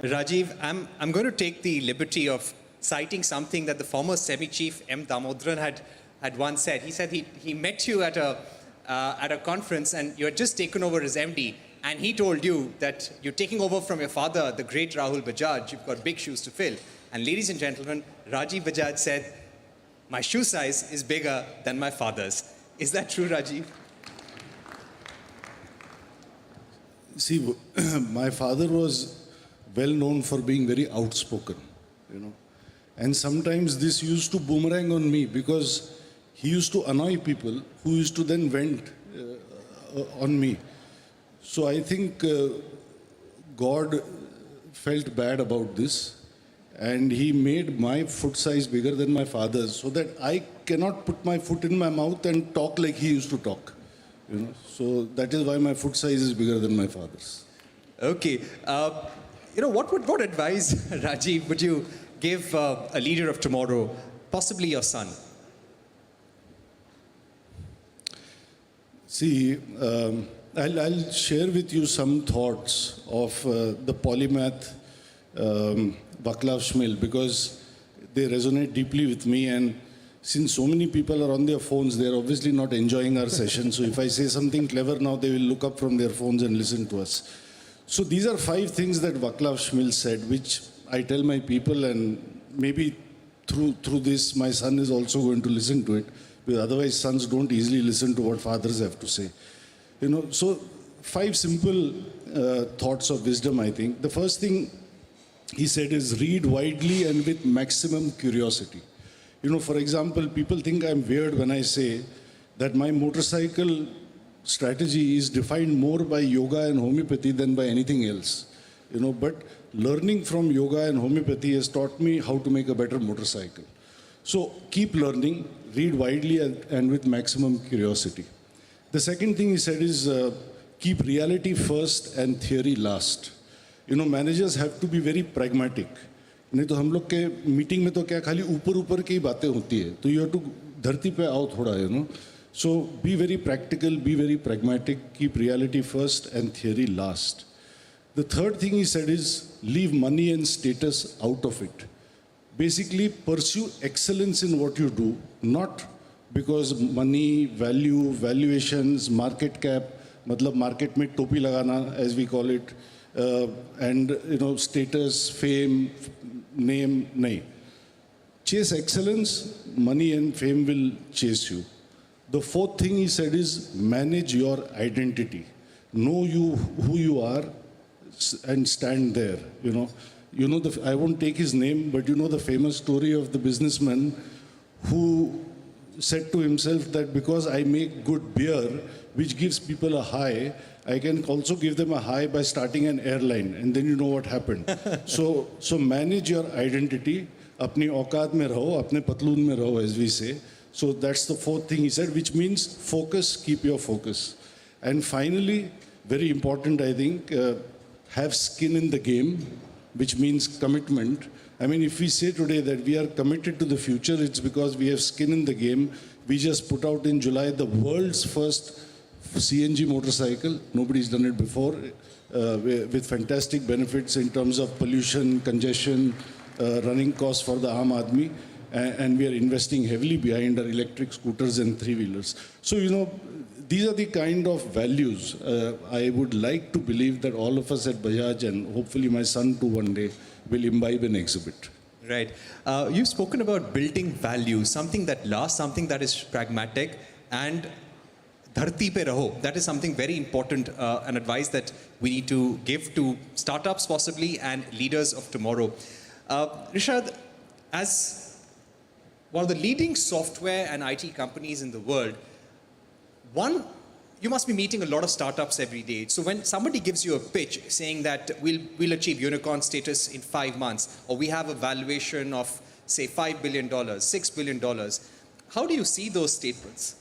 Rajiv, I'm going to take the liberty of citing something that the former semi-chief M. Damodran had once said. He said he met you at a conference and you had just taken over as MD, and he told you that you're taking over from your father, the great Rahul Bajaj. You've got big shoes to fill. And ladies and gentlemen, Rajiv Bajaj said, my shoe size is bigger than my father's. Is that true, Rajiv? See, my father was well known for being very outspoken, you know. And sometimes this used to boomerang on me because he used to annoy people who used to then vent on me. So I think God felt bad about this, and he made my foot size bigger than my father's so that I cannot put my foot in my mouth and talk like he used to talk. You know, so that is why my foot size is bigger than my father's. Okay. What advice, Rajiv, would you give a leader of tomorrow, possibly your son? See, I'll share with you some thoughts of the polymath Vaclav Smil, because they resonate deeply with me, and since so many people are on their phones, they're obviously not enjoying our session. So if I say something clever now, they will look up from their phones and listen to us. So these are 5 things that Vaclav Smil said, which I tell my people, and maybe through this, my son is also going to listen to it, because otherwise sons don't easily listen to what fathers have to say. You know, so 5 simple thoughts of wisdom, I think. The first thing he said is read widely and with maximum curiosity. You know, for example, people think I'm weird when I say that my motorcycle strategy is defined more by yoga and homeopathy than by anything else. You know, but learning from yoga and homeopathy has taught me how to make a better motorcycle. So keep learning, read widely and with maximum curiosity. The second thing he said is keep reality first and theory last. You know, managers have to be very pragmatic. नहीं तो हम लोग के meeting में तो क्या खाली ऊपर ऊपर की बातें होती है, तो यू हैव टू धरती पे आओ थोड़ा, you know. So be very practical, be very pragmatic, keep reality first and theory last. The third thing he said is leave money and status out of it. Basically pursue excellence in what you do, not because money, value, valuations, market cap, मतलब market में टोपी लगाना, as we call it, and you know, status, fame, name, nahi. Chase excellence, money and fame will chase you. The fourth thing he said is manage your identity. Know who you are and stand there. You know, I won't take his name, but you know the famous story of the businessman who said to himself that because I make good beer, which gives people a high, I can also give them a high by starting an airline. And then you know what happened. So manage your identity. Apni औकात में रहो, अपने पतलून में रहो, as we say. So that's the fourth thing he said, which means focus, keep your focus. And finally, very important, I think, have skin in the game, which means commitment. I mean, if we say today that we are committed to the future, it's because we have skin in the game. We just put out in July the world's first CNG motorcycle. Nobody's done it before, with fantastic benefits in terms of pollution, congestion, running costs for the Aam Aadmi. And we are investing heavily behind our electric scooters and 3-wheelers. So, you know, these are the kind of values I would like to believe that all of us at Bajaj, and hopefully my son too one day, will imbibe and exhibit. Right. You've spoken about building value, something that lasts, something that is pragmatic, and dharti pe raho. That is something very important, an advice that we need to give to startups possibly and leaders of tomorrow. Rishad, as one of the leading software and IT companies in the world, you must be meeting a lot of startups every day. So when somebody gives you a pitch saying that we'll achieve unicorn status in 5 months, or we have a valuation of, say, $5 billion, $6 billion, how do you see those statements?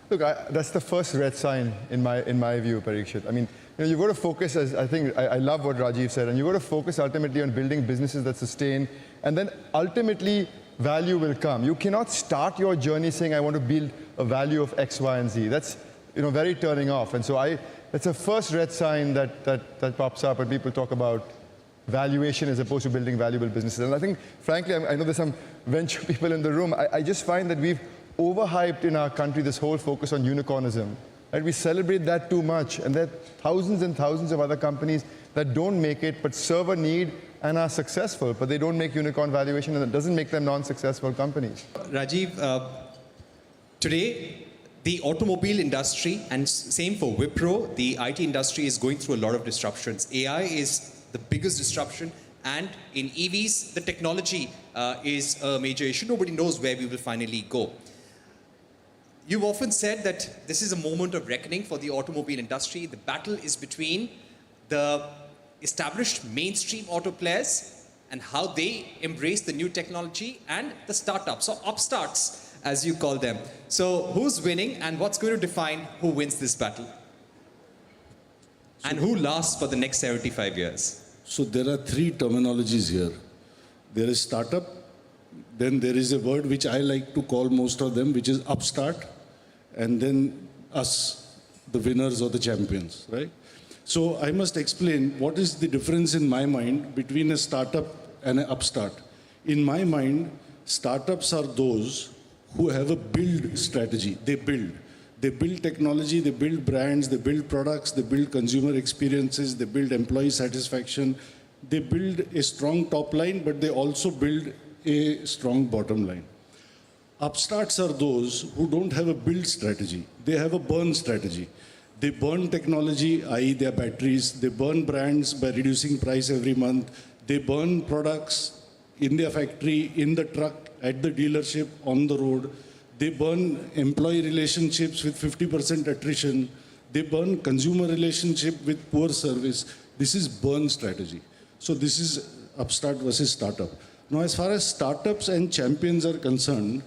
Look, that's the first red sign in my view, Parikshit. I mean, you know, you've got to focus, as I love what Rajiv said, and you've got to focus ultimately on building businesses that sustain, and then ultimately value will come. You cannot start your journey saying, I want to build a value of X, Y, and Z. That's, you know, very turning off. And so that's a first red sign that pops up when people talk about valuation as opposed to building valuable businesses. And I think, frankly, I know there's some venture people in the room. I just find that we've overhyped in our country this whole focus on unicornism. Right? We celebrate that too much, and there are thousands and thousands of other companies that don't make it but serve a need and are successful, but they don't make unicorn valuation, and it doesn't make them non-successful companies. Rajiv, today, the automobile industry, and same for Wipro, the IT industry is going through a lot of disruptions. AI is the biggest disruption, and in EVs, the technology is a major issue. Nobody knows where we will finally go. You've often said that this is a moment of reckoning for the automobile industry. The battle is between the established mainstream auto players and how they embrace the new technology, and the startups, or upstarts, as you call them. So who's winning, and what's going to define who wins this battle? And who lasts for the next 75 years? So there are three terminologies here. There is startup, then there is a word which I like to call most of them, which is upstart, and then us, the winners or the champions, right? So I must explain what is the difference in my mind between a startup and an upstart. In my mind, startups are those who have a build strategy. They build technology, they build brands, they build products, they build consumer experiences, they build employee satisfaction, they build a strong top line, but they also build a strong bottom line. Upstarts are those who don't have a build strategy. They have a burn strategy. They burn technology, i.e. their batteries. They burn brands by reducing price every month. They burn products in their factory, in the truck, at the dealership, on the road. They burn employee relationships with 50% attrition. They burn consumer relationship with poor service. This is burn strategy. So this is upstart versus startup. Now, as far as startups and champions are concerned,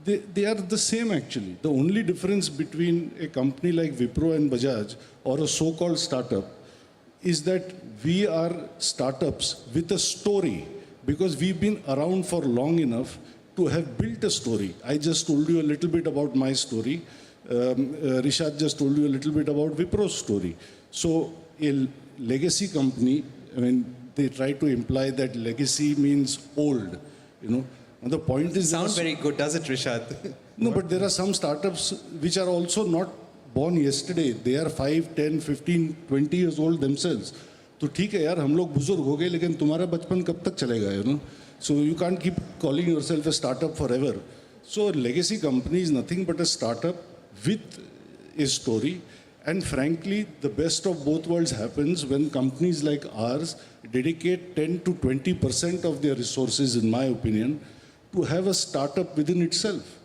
they are the same actually. The only difference between a company like Wipro and Bajaj or a so-called startup is that we are startups with a story, because we've been around for long enough to have built a story. I just told you a little bit about my story. Rishad just told you a little bit about Wipro's story. So a legacy company, I mean, they try to imply that legacy means old, you know. And the point is... Sounds very good, does it, Rishad? No, but there are some startups which are also not born yesterday. They are 5, 10, 15, 20 years old themselves. तो ठीक है यार, हम लोग बुजुर्ग हो गए, लेकिन तुम्हारा बचपन कब तक चलेगा, you know? So you can't keep calling yourself a startup forever. So a legacy company is nothing but a startup with a story. And frankly, the best of both worlds happens when companies like ours dedicate 10 to 20% of their resources, in my opinion, to have a startup within itself.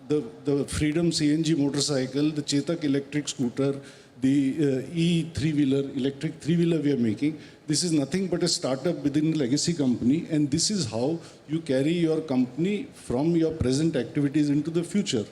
The Freedom CNG motorcycle, the Chetak electric scooter, the E-3-wheeler, electric 3-wheeler we are making, this is nothing but a startup within a legacy company, and this is how you carry your company from your present activities into the future.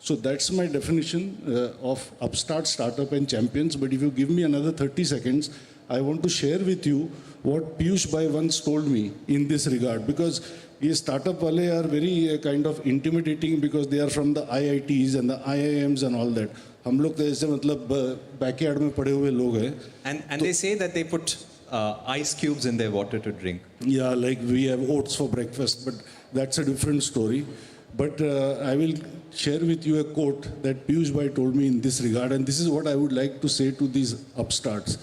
So that's my definition of upstart, startup and champions. But if you give me another 30 seconds, I want to share with you what Piyush Bhai once told me in this regard, because these startup wale are very kind of intimidating because they are from the IITs and the IIMs and all that. हम लोग तो ऐसे मतलब backyard में पड़े हुए लोग हैं. And they say that they put ice cubes in their water to drink. Yeah, like we have oats for breakfast, but that's a different story. But I will share with you a quote that Piyush Bhai told me in this regard, and this is what I would like to say to these upstarts.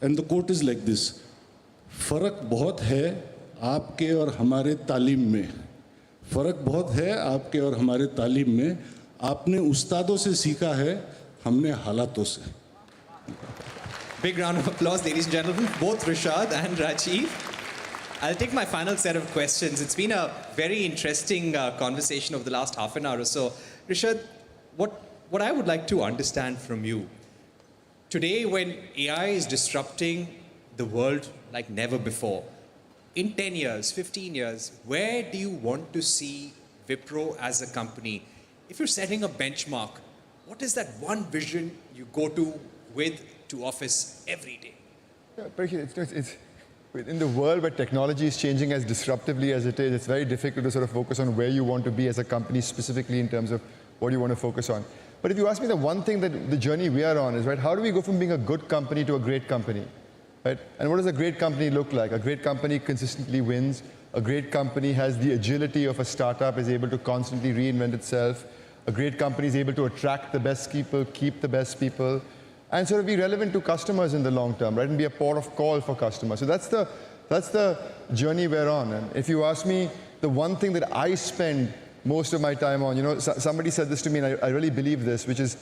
And the quote is like this: फर्क बहुत है आपके और हमारे तालीम में. फर्क बहुत है आपके और हमारे तालीम में. आपने उस्तादों से सीखा है, हमने हालातों से. Big round of applause, ladies and gentlemen, both Rishad and Rajiv. I'll take my final set of questions. It's been a very interesting conversation over the last half an hour or so. Rishad, what I would like to understand from you, today when AI is disrupting the world like never before, in 10 years, 15 years, where do you want to see Wipro as a company? If you're setting a benchmark, what is that one vision you go to office every day? Yeah, it's in the world where technology is changing as disruptively as it is, it's very difficult to sort of focus on where you want to be as a company specifically in terms of what you want to focus on. But if you ask me, the one thing that the journey we are on is, right, how do we go from being a good company to a great company? right? And what does a great company look like? A great company consistently wins. A great company has the agility of a startup, is able to constantly reinvent itself. A great company is able to attract the best people, keep the best people, and sort of be relevant to customers in the long term, right? And be a port of call for customers. So that's the journey we're on. And if you ask me, the one thing that I spend most of my time on, somebody said this to me, and I really believe this, which is,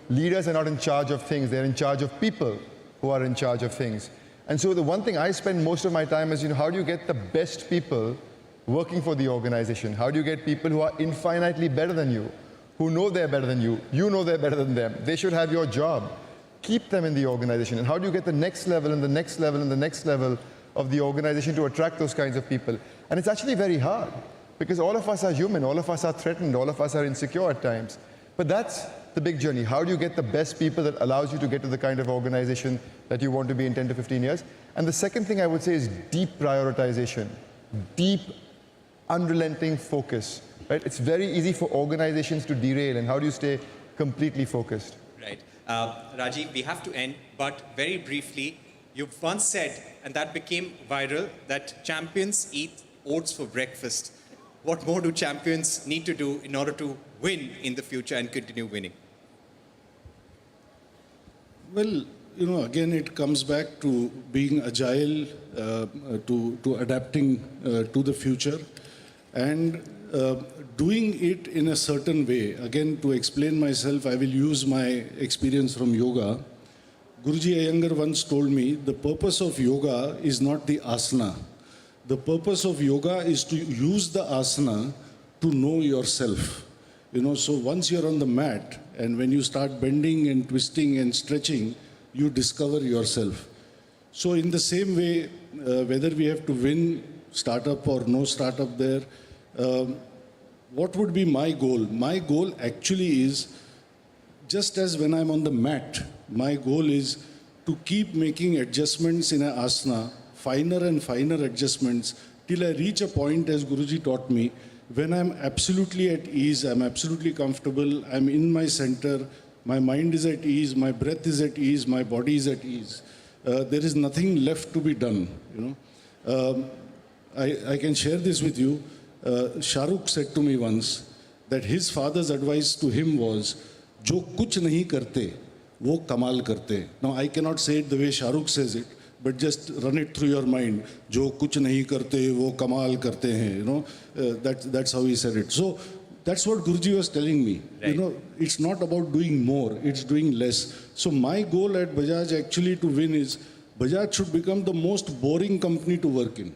leaders are not in charge of things, they're in charge of people who are in charge of things. And so the one thing I spend most of my time is, how do you get the best people working for the organization? How do you get people who are infinitely better than you, who know they're better than you know they're better than them, they should have your job. Keep them in the organization. And how do you get the next level and the next level and the next level of the organization to attract those kinds of people? And it's actually very hard, because all of us are human, all of us are threatened, all of us are insecure at times. But that's the big journey. How do you get the best people that allows you to get to the kind of organization that you want to be in 10 to 15 years? And the second thing I would say is deep prioritization, deep, unrelenting focus. Right? It's very easy for organizations to derail, and how do you stay completely focused? Right. Rajiv, we have to end, but very briefly, you've once said, and that became viral, that champions eat oats for breakfast. What more do champions need to do in order to win in the future and continue winning? Well, again, it comes back to being agile, to adapting to the future, and doing it in a certain way. Again, to explain myself, I will use my experience from yoga. Guruji Iyengar once told me, the purpose of yoga is not the asana. The purpose of yoga is to use the asana to know yourself. So once you're on the mat, and when you start bending and twisting and stretching, you discover yourself. So in the same way, whether we have to win startup or no startup there, what would be my goal? My goal actually is, just as when I'm on the mat, my goal is to keep making adjustments in an asana, finer and finer adjustments, till I reach a point, as Guruji taught me, when I'm absolutely at ease, I'm absolutely comfortable, I'm in my center, my mind is at ease, my breath is at ease, my body is at ease. There is nothing left to be done. I can share this with you. Shah Rukh said to me once that his father's advice to him was, "Jo kuch nahi karte, wo kamal karte." Now I cannot say it the way Shah Rukh says it, but just run it through your mind. "Jo kuch nahi karte, wo kamal karte hain." That's how he said it. So that's what Guruji was telling me. Right. It's not about doing more; it's doing less. So my goal at Bajaj actually to win is, Bajaj should become the most boring company to work in.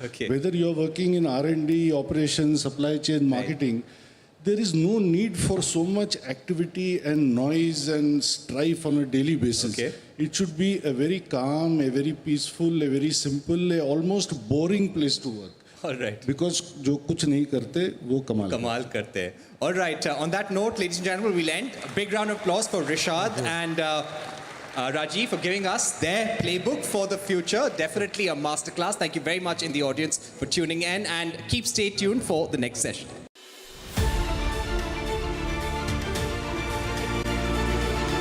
Okay. Whether you're working in R&D, operations, supply chain, marketing, there is no need for so much activity and noise and strife on a daily basis. Okay. It should be a very calm, a very peaceful, a very simple, a almost boring place to work. All right. Because जो कुछ नहीं करते वो कमाल करते। Kamal karte hai. All right. On that note, ladies and gentlemen, we'll end. A big round of applause for Rishad and Rajiv for giving us their playbook for the future. Definitely a masterclass. Thank you very much in the audience for tuning in, and stay tuned for the next session.